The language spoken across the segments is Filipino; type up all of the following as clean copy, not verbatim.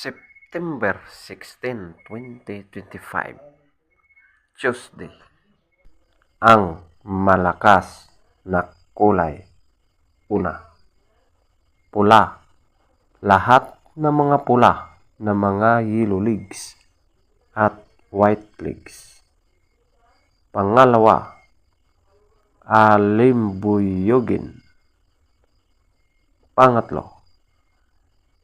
September 16, 2025, Tuesday. Ang malakas na kulay. Una, pula. Lahat ng mga pula na mga yellow legs at white legs. Pangalawa, alimbuyugin. Pangatlo,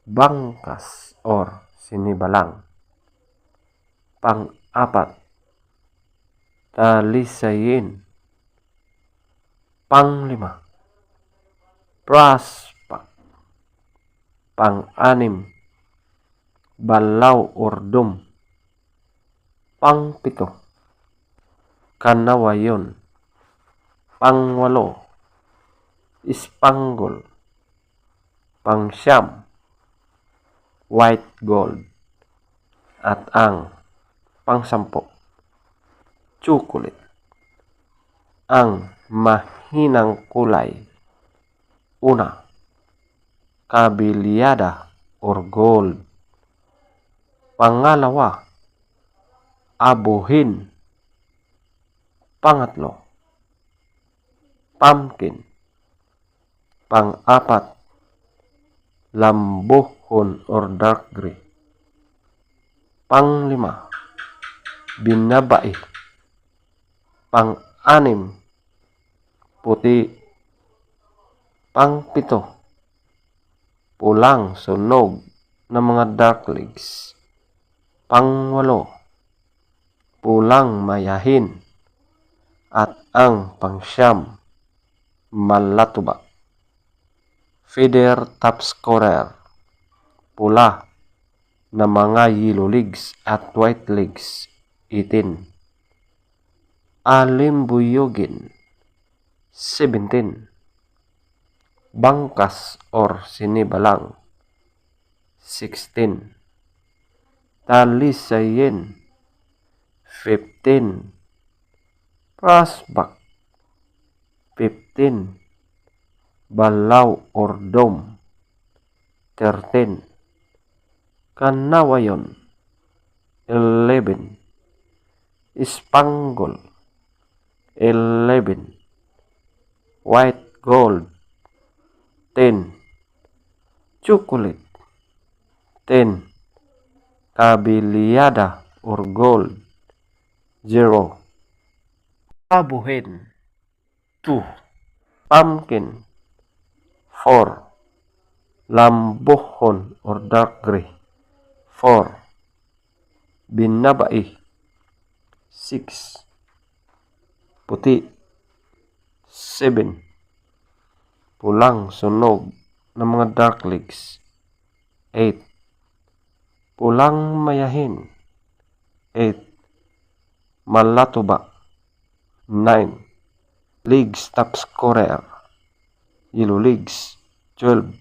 bangkas or sinibalang. Pang-apat, talisayin. Panglima, praspak. Pang-anim, balaw or dum. Pang-pito, kanawayon. Pang-walo, ispanggol. Pang-siyam, white gold. At ang pang-sampo, chocolate. Ang mahinang kulay. Una, kabilyada or gold. Pangalawa, abuhin. Pangatlo, pumpkin. Pang-apat, lambuhon or dark gray. Panglima, binabai. Pang-anim, puti. Pang-pito, pulang sunog ng mga dark legs. Pang-walo, pulang mayahin. At ang pang-siyam, malatuba. Feather top scorer, pula na mga yellow legs at white legs, 18. Alimbuyugin, 17. Bangkas or sinibalang, 16. Talisayin, 15. Prasbak, 15. Balaw or dome, 13. Kanawayon, 11. Ispanggol, 11. White gold, 10. Chocolate, 10. Kabilyada or gold, 0. Abuhin, 2. Pumpkin, 4. Lambuhon or dark gray, 4. Binabai, 6. Puti, 7. Pulang sunog ng mga dark legs, 8. Pulang mayahin, 8. Malatuba, 9. Legs top scorer, yellow legs, 12.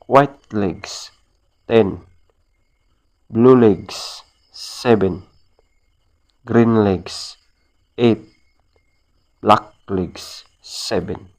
White legs, 10. Blue legs, 7. Green legs, 8. Black legs, 7.